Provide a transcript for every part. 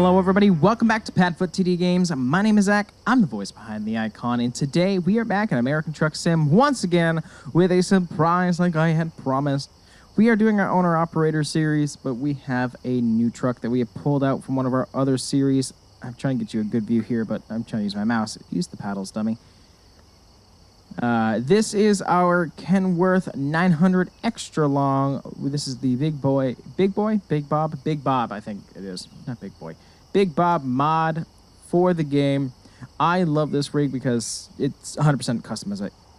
Hello everybody, welcome back to PadfootTD Games. My name is Zach, I'm the voice behind the icon, and today we are back in American Truck Sim once again with a surprise like I had promised. We are doing our owner-operator series, but we have a new truck that we have pulled out from one of our other series. I'm trying to get you a good view here, but I'm trying to use my mouse. Use the paddles, dummy. This is our Kenworth 900 extra long. This is the Big Bob, I think it is. Not Big Boy. Big Bob mod for the game. I love this rig because it's 100%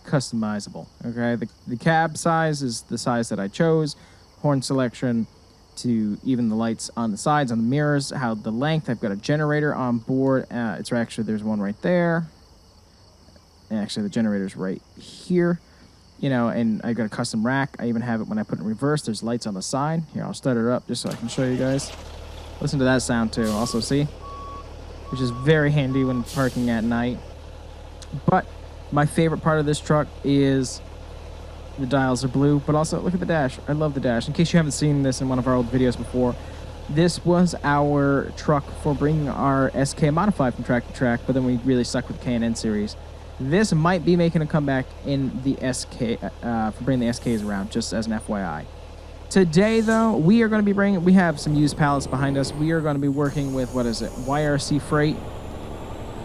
customizable. Okay, the cab size is the size that I chose. Horn selection to even the lights on the sides, on the mirrors. How the length. I've got a generator on board. It's actually there's one right there. And actually, the generator's right here, you know, and I got a custom rack. I even have it when I put it in reverse. There's lights on the side. Here, I'll start it up just so I can show you guys. Listen to that sound, too. Also, see? Which is very handy when parking at night. But my favorite part of this truck is the dials are blue, but also, look at the dash. I love the dash. In case you haven't seen this in one of our old videos before, this was our truck for bringing our SK modified from track to track, but then we really stuck with the K&N series. This might be making a comeback in the SK, for bringing the SKs around, just as an FYI. Today, though, we are going to be bringing, we have some used pallets behind us. We are going to be working with, what is it, YRC Freight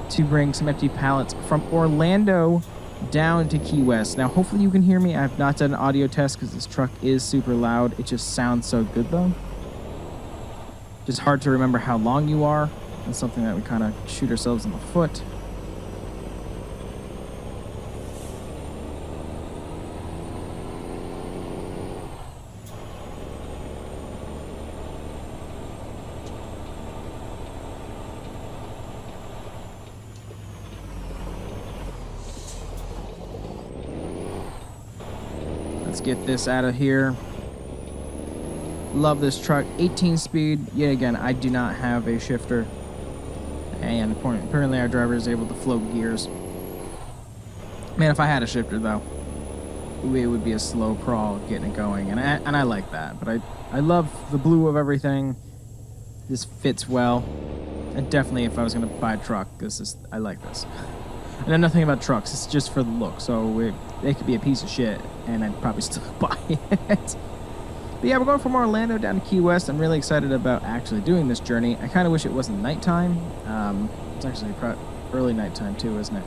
to bring some empty pallets from Orlando down to Key West. Now, hopefully you can hear me. I have not done an audio test because this truck is super loud. It just sounds so good, though. Just hard to remember how long you are. That's something that we kind of shoot ourselves in the foot. Let's get this out of here. Love this truck. 18 speed. Yet again, I do not have a shifter. And apparently our driver is able to float gears. Man, if I had a shifter, though, it would be a slow crawl getting it going. And I like that. But I love the blue of everything. This fits well. And definitely if I was going to buy a truck, I like this. I know nothing about trucks. It's just for the look. So it could be a piece of shit, and I'd probably still buy it. But yeah, we're going from Orlando down to Key West. I'm really excited about actually doing this journey. I kind of wish it wasn't nighttime. It's actually early nighttime too, isn't it?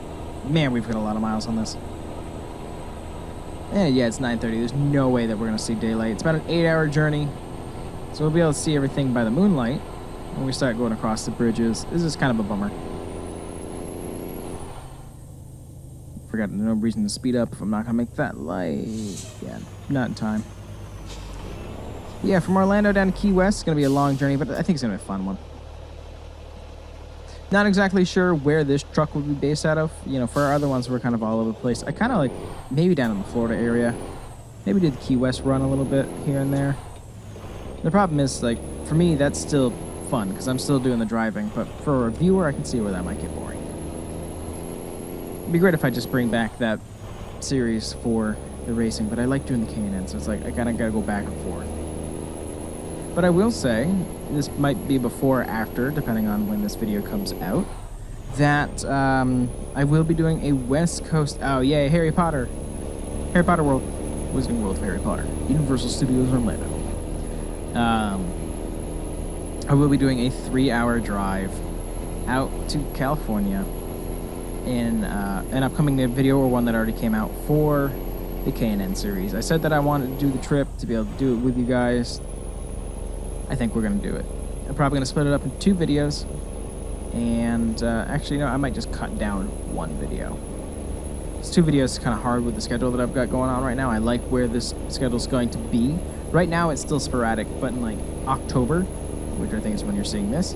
Man, we've got a lot of miles on this. And yeah, it's 9:30. There's no way that we're going to see daylight. It's about an 8-hour journey. So we'll be able to see everything by the moonlight when we start going across the bridges. This is kind of a bummer. Forgot no reason to speed up if I'm not going to make that light. Yeah, not in time. Yeah, from Orlando down to Key West, it's going to be a long journey, but I think it's going to be a fun one. Not exactly sure where this truck would be based out of. You know, for our other ones, we're kind of all over the place. I kind of like maybe down in the Florida area. Maybe did the Key West run a little bit here and there. The problem is, like, for me, that's still fun because I'm still doing the driving. But for a viewer, I can see where that might get boring. It'd be great if I just bring back that series for the racing, but I like doing the K&N, so it's like I kind of got to go back and forth. But I will say, this might be before or after, depending on when this video comes out, that I will be doing a West Coast, oh yay, Harry Potter World, Wizarding World of Harry Potter, Universal Studios Orlando. I will be doing a 3-hour drive out to California in an upcoming video, or one that already came out for the K&N series. I said that I wanted to do the trip to be able to do it with you guys. I think we're going to do it. I'm probably going to split it up in 2 videos. And actually, no, I might just cut down 1 video. It's 2 videos is kind of hard with the schedule that I've got going on right now. I like where this schedule is going to be. Right now, it's still sporadic, but in like October, which I think is when you're seeing this,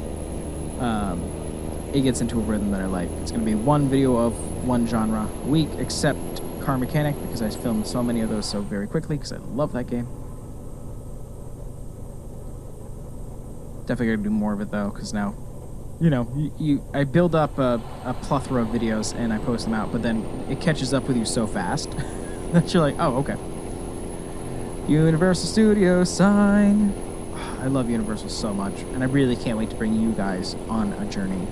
it gets into a rhythm that I like. It's going to be 1 video of 1 genre a week, except Car Mechanic, because I filmed so many of those so very quickly, because I love that game. Definitely gotta do more of it though, because now, you know, I build up a plethora of videos and I post them out, but then it catches up with you so fast that you're like, oh, okay. Universal Studios sign. I love Universal so much, and I really can't wait to bring you guys on a journey.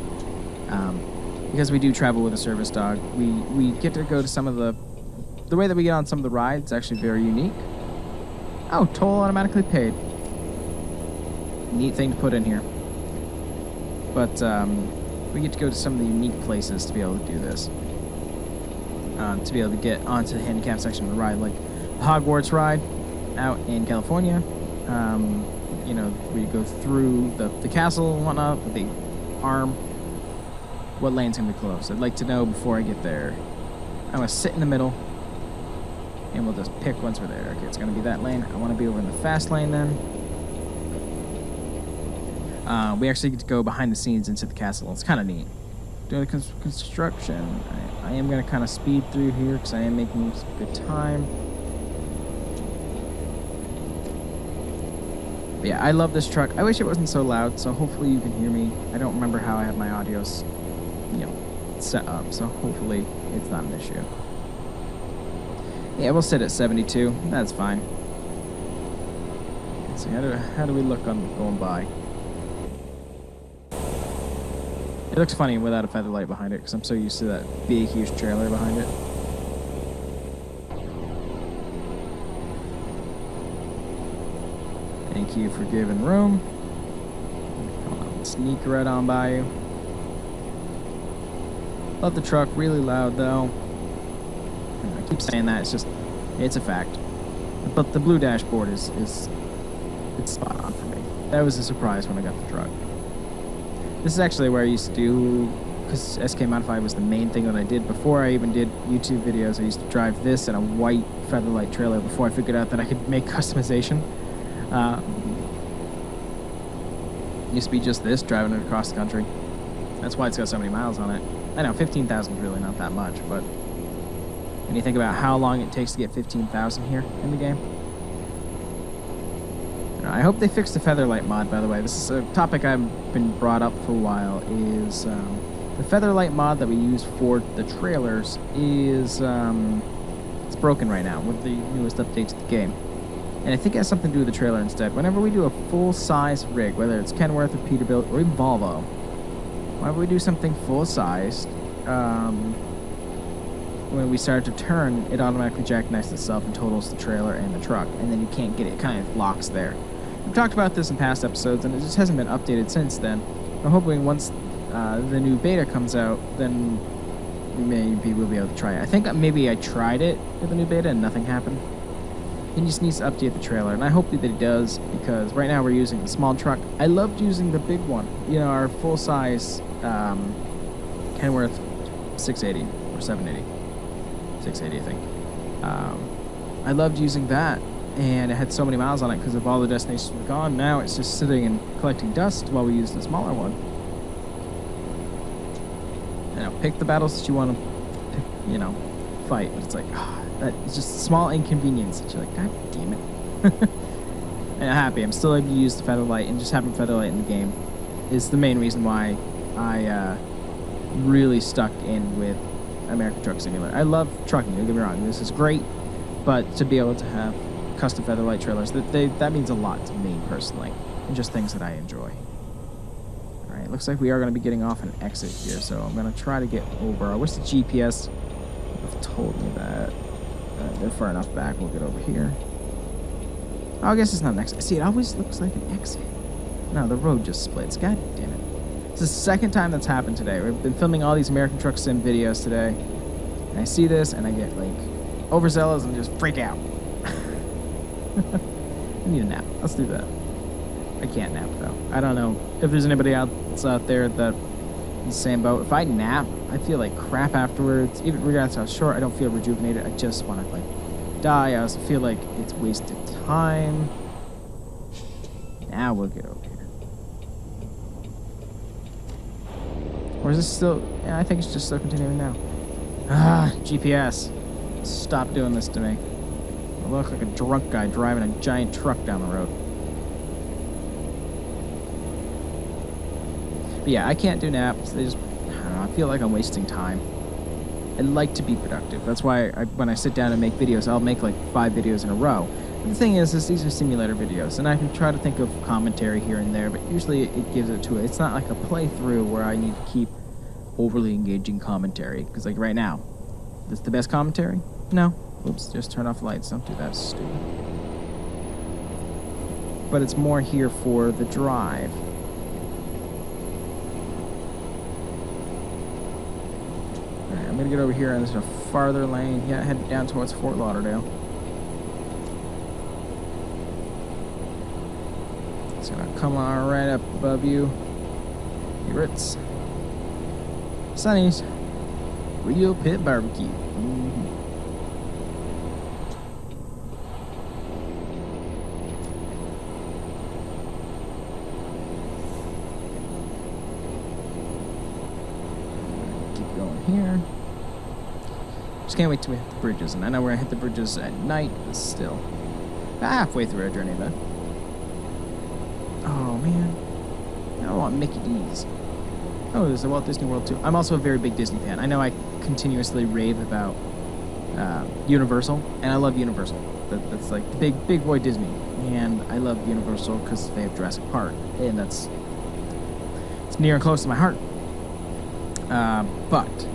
Because we do travel with a service dog, we get to go to some of the way that we get on some of the rides is actually very unique. Oh, toll automatically paid. Neat thing to put in here. But we get to go to some of the unique places to be able to do this. To be able to get onto the handicap section of the ride, like the Hogwarts ride out in California. You know, where you go through the castle and whatnot with the arm. What lane's gonna be closed? I'd like to know before I get there. I'm gonna sit in the middle, and we'll just pick once we're there. Okay, it's gonna be that lane. I want to be over in the fast lane then. We actually get to go behind the scenes into the castle. It's kind of neat. Doing the construction. I am gonna kind of speed through here because I am making good time. But yeah, I love this truck. I wish it wasn't so loud, so hopefully you can hear me. I don't remember how I have my audios, you know, set up, so hopefully it's not an issue. Yeah, we'll sit at 72. That's fine. Let's see, how do we look on going by? It looks funny without a feather light behind it because I'm so used to that big, huge trailer behind it. Thank you for giving room. I'll sneak right on by you. Love the truck, really loud though. I keep saying that, it's a fact. But the blue dashboard it's spot on for me. That was a surprise when I got the truck. This is actually where I used to do, because SK Modified was the main thing that I did before I even did YouTube videos. I used to drive this in a white Featherlight trailer before I figured out that I could make customization. Used to be just this, driving it across the country. That's why it's got so many miles on it. I know, 15,000 is really not that much, but when you think about how long it takes to get 15,000 here in the game. I hope they fixed the Featherlight mod, by the way. This is a topic I've been brought up for a while, is the Featherlight mod that we use for the trailers is it's broken right now with the newest updates to the game. And I think it has something to do with the trailer instead. Whenever we do a full-size rig, whether it's Kenworth or Peterbilt or even Volvo, whenever we do something full-sized, when we start to turn, it automatically jackknifes itself and totals the trailer and the truck, and then you can't get it. It kind of locks there. We've talked about this in past episodes, and it just hasn't been updated since then. I'm hoping once the new beta comes out, then maybe we'll be able to try it. I think maybe I tried it with the new beta and nothing happened. He just needs to update the trailer, and I hope that he does, because right now we're using the small truck. I loved using the big one, you know, our full-size Kenworth 680 or 780. 680, I think. I loved using that, and it had so many miles on it because of all the destinations were gone. Now it's just sitting and collecting dust while we use the smaller one. You know, pick the battles that you want to, you know, fight. But it's like, that is just a small inconvenience. That you're like, God damn it. And I'm happy. I'm still able to use the Featherlight, and just having Featherlight in the game is the main reason why I really stuck in with American Truck Simulator. I love trucking, don't get me wrong. This is great, but to be able to have custom Featherlight trailers, that means a lot to me personally, and just things that I enjoy. All right, looks like we are going to be getting off an exit here, so I'm going to try to get over. I wish the GPS would have told me that. They're far enough back. We'll get over here. Oh, I guess it's not an exit. See, it always looks like an exit. No, the road just splits. God damn it. It's the second time that's happened today. We've been filming all these American Truck Sim videos today, and I see this, and I get, like, overzealous and just freak out. I need a nap. Let's do that. I can't nap, though. I don't know if there's anybody else out there that is the same boat. If I nap, I feel like crap afterwards. Even regardless of how short, I don't feel rejuvenated. I just want to, like, die. I also feel like it's wasted time. Now we'll get over here. Or is this still... Yeah, I think it's just still continuing now. Ah, GPS. Stop doing this to me. I look like a drunk guy driving a giant truck down the road. But yeah, I can't do naps. They just... I don't know, I feel like I'm wasting time. I like to be productive. That's why when I sit down and make videos, I'll make like 5 videos in a row. The thing is these are simulator videos, and I can try to think of commentary here and there, but usually it gives it to it. It's not like a playthrough where I need to keep overly engaging commentary, because like right now, this the best commentary? No. Oops, just turn off the lights. Don't do that, stupid. But it's more here for the drive. Alright, I'm gonna get over here, and there's a farther lane. Yeah, head down towards Fort Lauderdale. It's gonna come on right up above you. Here it's Sonny's Real Pit Barbecue. Keep going here. Just can't wait till we hit the bridges. And I know we're gonna hit the bridges at night, but still. About halfway through our journey, though. Oh, man. I want Mickey D's. Oh, there's a Walt Disney World, too. I'm also a very big Disney fan. I know I continuously rave about Universal, and I love Universal. That's like big boy Disney. And I love Universal because they have Jurassic Park, and it's near and close to my heart. But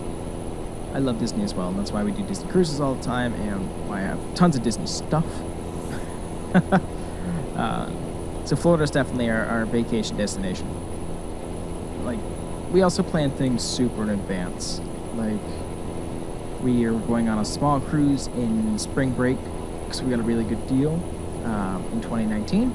I love Disney as well, and that's why we do Disney cruises all the time, and why I have tons of Disney stuff. So Florida's definitely our vacation destination. Like, we also plan things super in advance. Like, we are going on a small cruise in spring break because we got a really good deal in 2019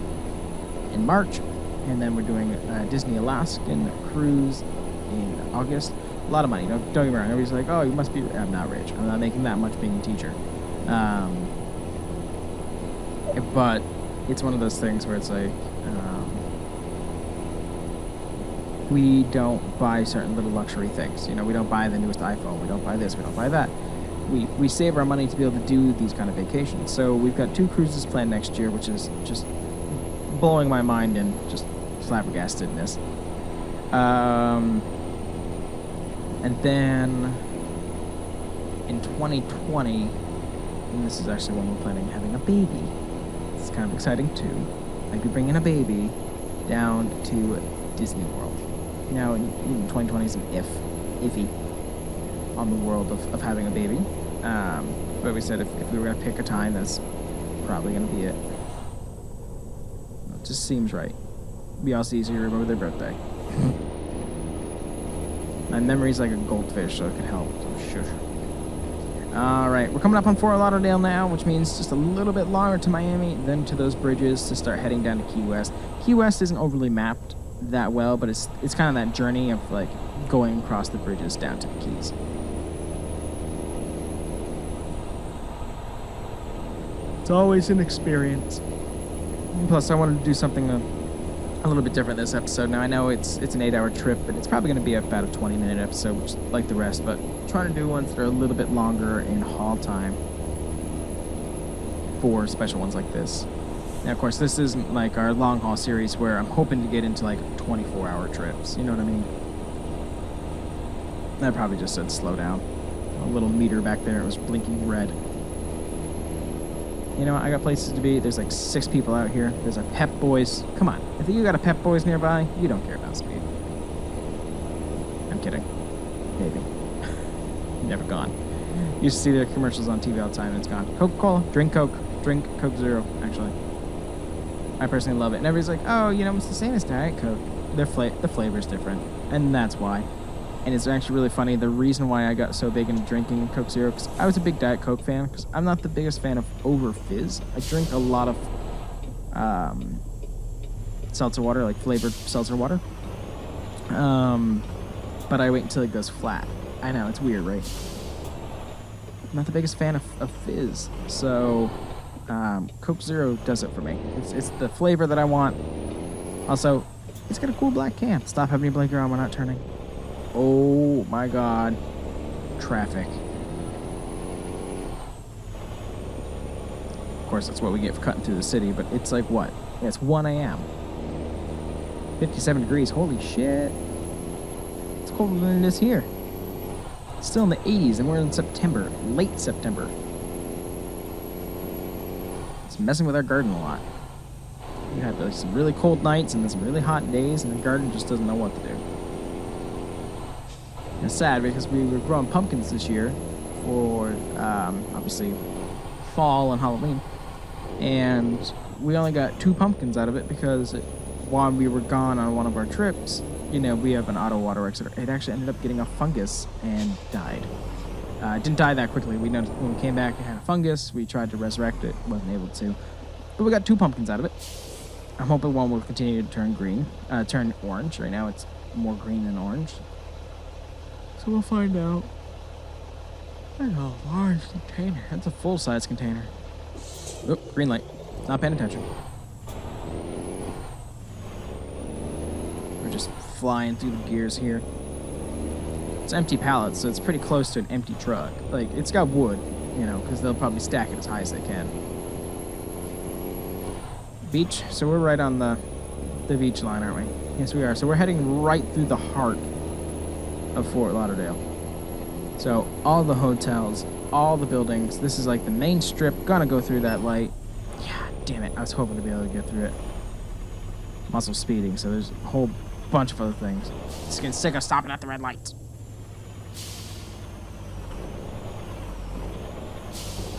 in March, and then we're doing a Disney Alaskan cruise in August. A lot of money. Don't get me wrong. Everybody's like, "Oh, you must be." I'm not rich. I'm not making that much being a teacher. But it's one of those things where it's like, we don't buy certain little luxury things. You know, we don't buy the newest iPhone. We don't buy this. We don't buy that. We save our money to be able to do these kind of vacations. So we've got 2 cruises planned next year, which is just blowing my mind and just flabbergastedness. And then in 2020, and this is actually when we're planning on having a baby. It's kind of exciting too. I'd be bringing a baby down to Disney World. Now, 2020 is an iffy on the world of having a baby. But we said if we were going to pick a time, that's probably going to be it. It just seems right. It'd be also easier to remember their birthday. My memory's like a goldfish, so it can help. So shush. Alright, we're coming up on Fort Lauderdale now, which means just a little bit longer to Miami, then to those bridges to start heading down to Key West. Key West isn't overly mapped that well, but it's kind of that journey of like going across the bridges down to the Keys. It's always an experience. Plus, I wanted to do something a little bit different this episode. Now, I know it's an 8-hour trip, but it's probably going to be about a 20-minute episode, which like the rest, but trying to do ones that are a little bit longer in haul time for special ones like this. Now, of course, this isn't like our long haul series where I'm hoping to get into like 24-hour trips. You know what I mean? I probably just said slow down. A little meter back there, it was blinking red. You know what? I got places to be. There's like 6 people out here. There's our Pep Boys. Come on. If you got a Pep Boys nearby, you don't care about speed. I'm kidding. Maybe. Never gone. Used to see their commercials on TV all the time, and it's gone. Coca-Cola. Drink Coke. Drink Coke Zero, actually. I personally love it. And everybody's like, oh, you know, it's the same as Diet Coke. The flavor's different. And that's why. And it's actually really funny. The reason why I got so big into drinking Coke Zero, because I was a big Diet Coke fan, because I'm not the biggest fan of over fizz. I drink a lot of seltzer water, like flavored seltzer water. But I wait until it goes flat. I know, it's weird, right? I'm not the biggest fan of fizz. So Coke Zero does it for me. It's the flavor that I want. Also, it's got a cool black can. Stop having me blinker on, we're not turning. Oh my god. Traffic. Of course, that's what we get for cutting through the city, but it's like what? Yeah, it's 1 a.m. 57 degrees. Holy shit. It's colder than it is here. It's still in the 80s, and we're in September. Late September. It's messing with our garden a lot. We had like, some really cold nights and then some really hot days, and the garden just doesn't know what to do. It's sad because we were growing pumpkins this year for, obviously, fall and Halloween. And we only got 2 pumpkins out of it because while we were gone on one of our trips, you know, we have an auto water exit. It actually ended up getting a fungus and died. It didn't die that quickly. We noticed when we came back, it had a fungus. We tried to resurrect it, wasn't able to. But we got 2 pumpkins out of it. I'm hoping one will continue to turn turn orange. Right now it's more green than orange. So we'll find out. That's a large container. That's a full-size container. Oh, green light. Not paying attention. We're just flying through the gears here. It's empty pallets, so it's pretty close to an empty truck. Like, it's got wood, you know, because they'll probably stack it as high as they can. Beach. So we're right on the beach line, aren't we? Yes, we are. So we're heading right through the heart of Fort Lauderdale. So all the hotels, all the buildings. This is like the main strip. Gonna go through that light. Yeah, damn it. I was hoping to be able to get through it. I'm also speeding, so there's a whole bunch of other things. Just getting sick of stopping at the red lights.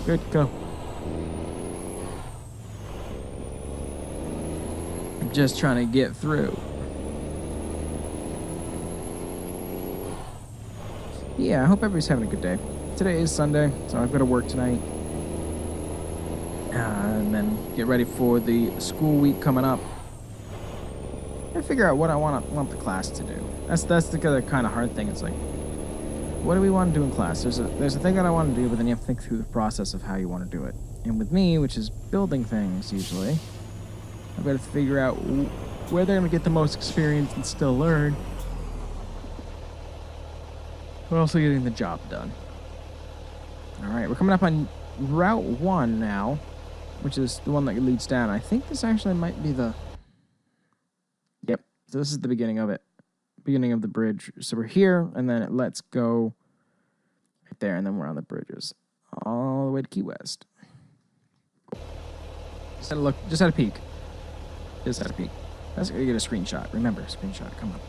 Good, go. I'm just trying to get through. Yeah, I hope everybody's having a good day. Today is Sunday, so I've got to work tonight. And then get ready for the school week coming up. And figure out what I want the class to do. That's the other kind of hard thing. It's like, what do we want to do in class? There's a thing that I want to do, but then you have to think through the process of how you want to do it. And with me, which is building things usually, I've got to figure out where they're going to get the most experience and still learn, but also getting the job done. All right, we're coming up on Route 1 now, which is the one that leads down. I think this actually might be the... Yep, so this is the beginning of it. Beginning of the bridge. So we're here, and then it lets go right there, and then we're on the bridges all the way to Key West. Just had a look, just had a peek. Just had a peek. Let's get a screenshot. Remember, screenshot. Come on.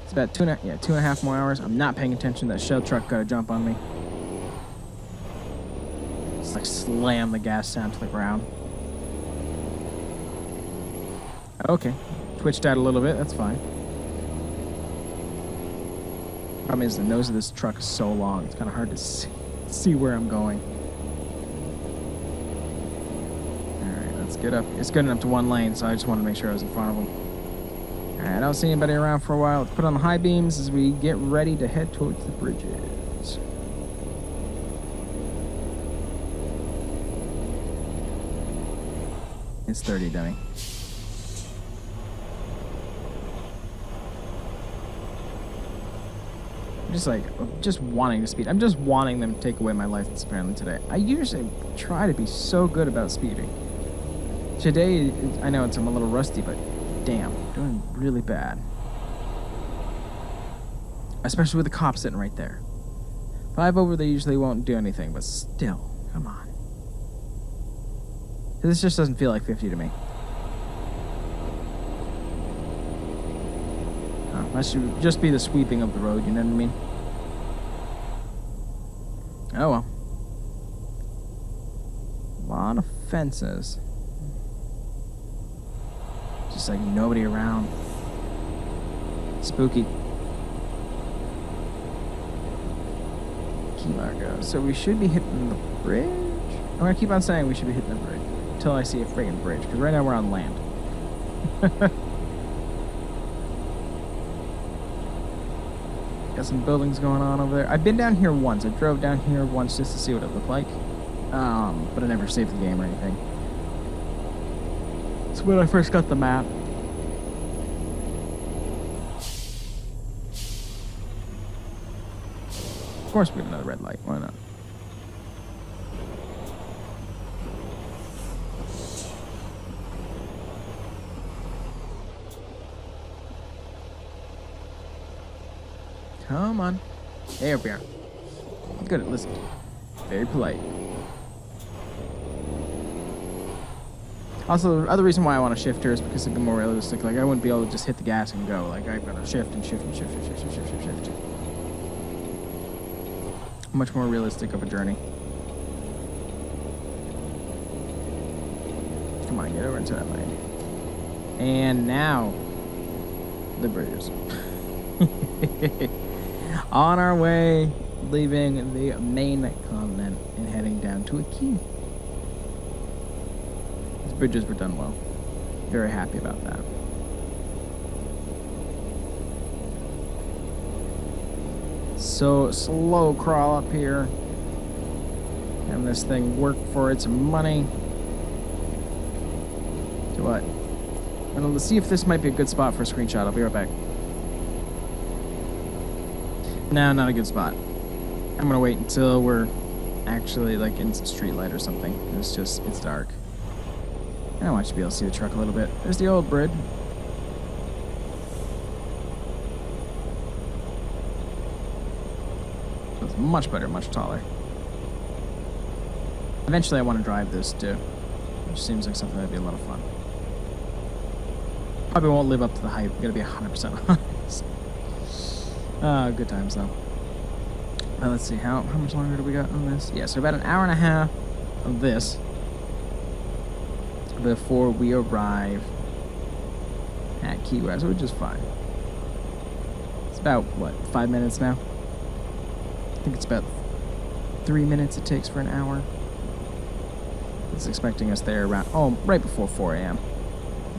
It's about 2.5 more hours. I'm not paying attention. That shell truck got a jump on me. Just like slam the gas down to the ground. Okay. Twitched out a little bit. That's fine. Problem is the nose of this truck is so long. It's kind of hard to see where I'm going. Let's get up. It's good enough to one lane, so I just want to make sure I was in front of them. Alright, I don't see anybody around for a while. Let's put on the high beams as we get ready to head towards the bridges. It's 30, dummy. I'm just wanting to speed. I'm just wanting them to take away my license apparently today. I usually try to be so good about speeding. Today, I know I'm a little rusty, but damn, I'm doing really bad. Especially with the cops sitting right there. 5 over, they usually won't do anything, but still, come on. This just doesn't feel like 50 to me. Oh, that should just be the sweeping of the road, you know what I mean? Oh well. A lot of fences. Just like nobody around. Spooky. Key Largo. So we should be hitting the bridge? I'm gonna keep on saying we should be hitting the bridge until I see a friggin' bridge, because right now we're on land. Got some buildings going on over there. I've been down here once. I drove down here once just to see what it looked like. But I never saved the game or anything. It's when I first got the map. Of course we have another red light. Why not? Come on. There we are. Good at listening. Very polite. Also, the other reason why I want to shift here is because it'd be more realistic. Like, I wouldn't be able to just hit the gas and go. Like, I've got to shift and shift and shift and shift and shift and shift. Much more realistic of a journey. Come on, get over into that lane. And now, the bridges. On our way, leaving the main continent and heading down to a key. These bridges were done well. Very happy about that. So slow crawl up here. Having this thing work for its money. So what? And let's see if this might be a good spot for a screenshot. I'll be right back. No, not a good spot. I'm gonna wait until we're actually like in street light or something. It's dark. I want you to be able to see the truck a little bit. There's the old bridge. It's much better, much taller. Eventually I want to drive this too. Which seems like something that'd be a lot of fun. Probably won't live up to the hype. Gotta be 100% honest. Good times though. Let's see, how much longer do we got on this? Yeah, so about an hour and a half of this before we arrive at Key West, which is fine. It's about, what, 5 minutes now? I think it's about 3 minutes it takes for an hour. It's expecting us there around, right before 4 a.m.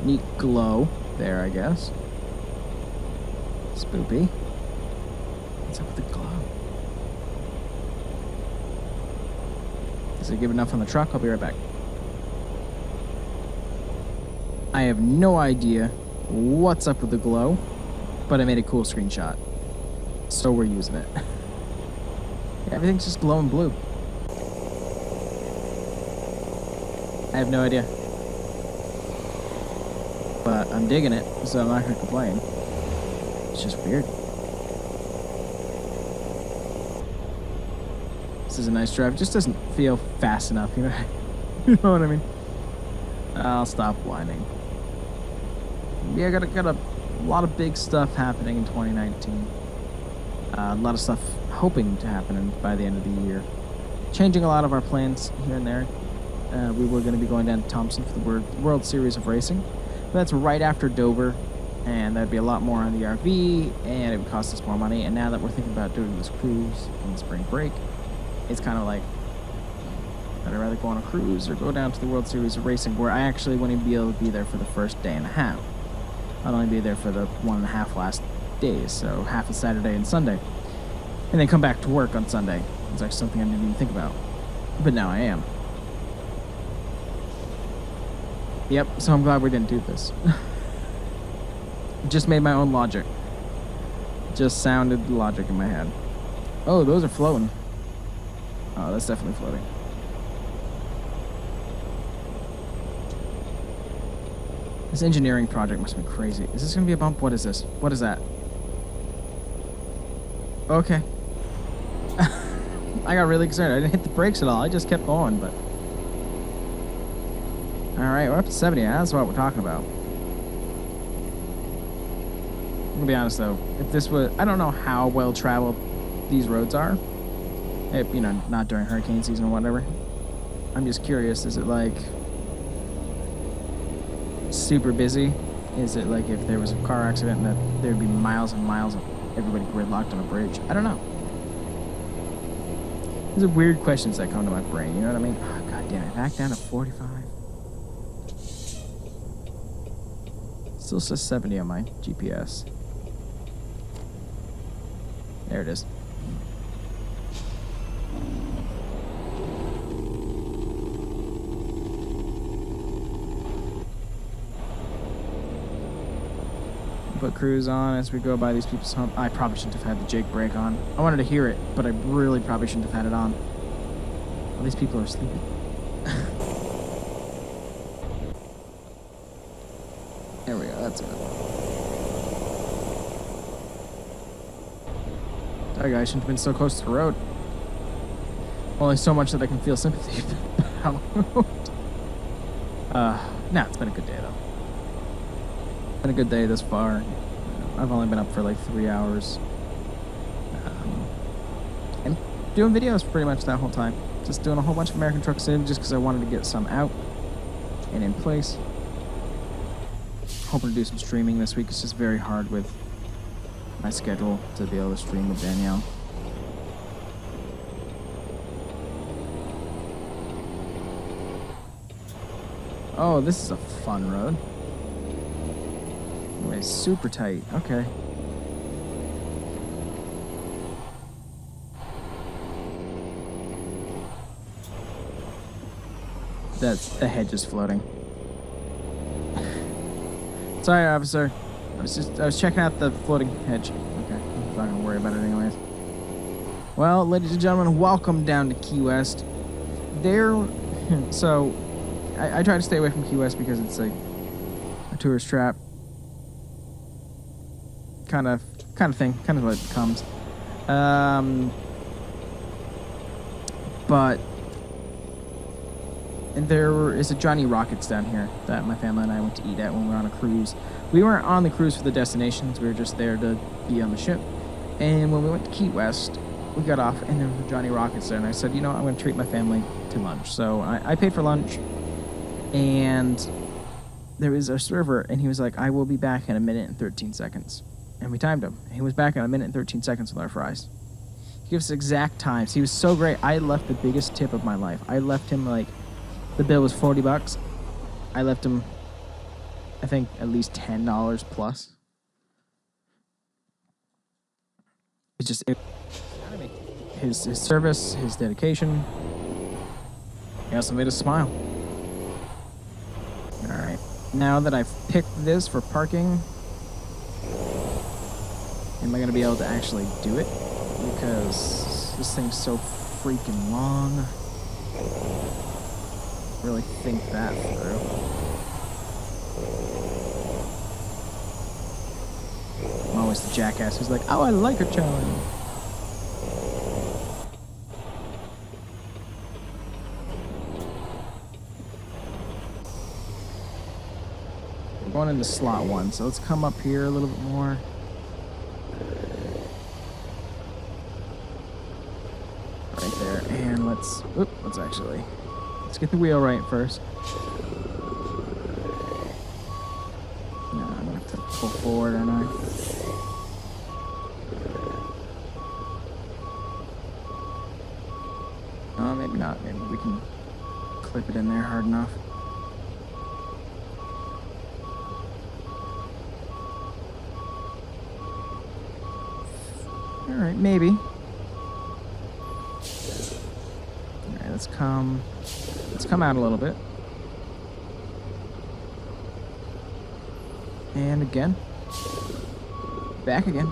Neat glow there, I guess. Spoopy. What's up with the glow? Is it good enough on the truck? I'll be right back. I have no idea what's up with the glow, but I made a cool screenshot. So we're using it. Yeah, everything's just glowing blue. I have no idea. But I'm digging it, so I'm not going to complain. It's just weird. This is a nice drive. It just doesn't feel fast enough, you know? You know what I mean? I'll stop whining. Yeah, got a lot of big stuff happening in 2019. A lot of stuff hoping to happen by the end of the year. Changing a lot of our plans here and there. We were going to be going down to Thompson for the World Series of Racing. But that's right after Dover, and that'd be a lot more on the RV, and it would cost us more money. And now that we're thinking about doing this cruise in spring break, it's kind of like, I'd rather go on a cruise or go down to the World Series of Racing, where I actually wouldn't be able to be there for the first day and a half. I'd only be there for the 1.5 last days, so half of Saturday and Sunday. And then come back to work on Sunday. It's actually something I didn't even think about. But now I am. Yep, so I'm glad we didn't do this. Just made my own logic. Just sounded logic in my head. Oh, those are floating. Oh, that's definitely floating. This engineering project must have been crazy. Is this going to be a bump? What is this? What is that? Okay. I got really concerned. I didn't hit the brakes at all. I just kept going, but... Alright, we're up to 70. That's what we're talking about. I'm gonna be honest, though. If this was... I don't know how well-traveled these roads are. If, you know, not during hurricane season or whatever. I'm just curious. Is it, like... super busy? Is it like if there was a car accident that there'd be miles and miles of everybody gridlocked on a bridge? I don't know. These are weird questions that come to my brain, you know what I mean? Oh, God damn it, back down to 45. Still says 70 on my GPS. There it is. Put cruise on as we go by these people's home. I probably shouldn't have had the Jake brake on. I wanted to hear it, but I really probably shouldn't have had it on. All these people are sleeping. There we go, that's good. That guy shouldn't have been so close to the road. Only so much that I can feel sympathy about. Nah, it's been a good day, though. Been a good day thus far. I've only been up for like 3 hours. And doing videos pretty much that whole time. Just doing a whole bunch of American Truck Sim just because I wanted to get some out and in place. Hoping to do some streaming this week. It's just very hard with my schedule to be able to stream with Danielle. Oh, this is a fun road. Anyway, super tight. Okay. The hedge is floating. Sorry, officer. I was checking out the floating hedge. Okay, I'm not gonna worry about it anyways. Well, ladies and gentlemen, welcome down to Key West. So I try to stay away from Key West because it's like a tourist trap kind of thing, kind of what it becomes. But and there is a Johnny Rockets down here that my family and I went to eat at when we were on a cruise. We weren't on the cruise for the destinations. We were just there to be on the ship. And when we went to Key West, we got off, and there was a Johnny Rockets there. And I said, you know, I'm going to treat my family to lunch. So I paid for lunch, and there was a server, and he was like, I will be back in 1:13 seconds. And we timed him. And he was back in 1:13 seconds with our fries. He gives us exact times. He was so great. I left the biggest tip of my life. I left him like... The bill was $40. I left him, I think, at least $10 plus. It's just his service, his dedication. He also made us smile. All right, now that I've picked this for parking, am I gonna be able to actually do it? Because this thing's so freaking long. Really think that through. I'm always the jackass who's like, oh, I like a challenge. We're going into slot 1, so let's come up here a little bit more. Right there, and let's get the wheel right first. No, I'm gonna have to pull forward, aren't I? Oh, maybe not. Maybe we can clip it in there hard enough. All right, maybe. All right, let's come out a little bit. And again. Back again.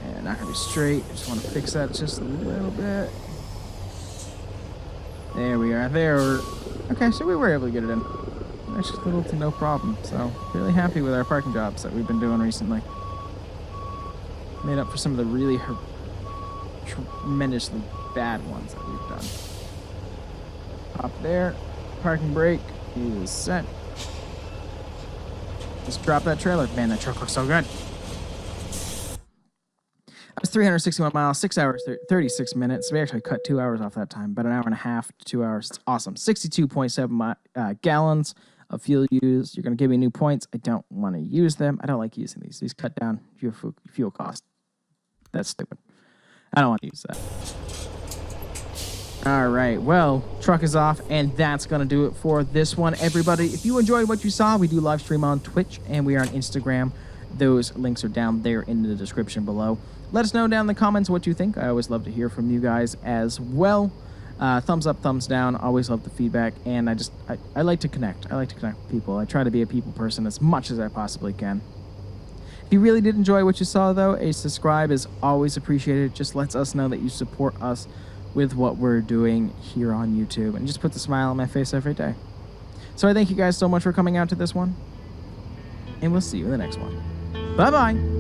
And not gonna be straight. I just want to fix that just a little bit. There we are. Okay, so we were able to get it in. Actually, little to no problem. So, really happy with our parking jobs that we've been doing recently. Made up for some of the really tremendously bad ones that we've done. Pop there. Parking brake is set. Just drop that trailer. Man, that truck looks so good. That was 361 miles, 6 hours, 36 minutes. We actually cut 2 hours off that time, about an hour and a half to 2 hours. It's awesome. 62.7 gallons of fuel used. You're going to give me new points. I don't want to use them. I don't like using these. These cut down your fuel cost. That's stupid. I don't want to use that. All right. Well, truck is off, and that's going to do it for this one, everybody. If you enjoyed what you saw, we do live stream on Twitch, and we are on Instagram. Those links are down there in the description below. Let us know down in the comments what you think. I always love to hear from you guys as well. Thumbs up, thumbs down. Always love the feedback, and I like to connect. I like to connect with people. I try to be a people person as much as I possibly can. If you really did enjoy what you saw, though, a subscribe is always appreciated. It just lets us know that you support us with what we're doing here on YouTube, and just puts a smile on my face every day. So I thank you guys so much for coming out to this one, and we'll see you in the next one. Bye-bye.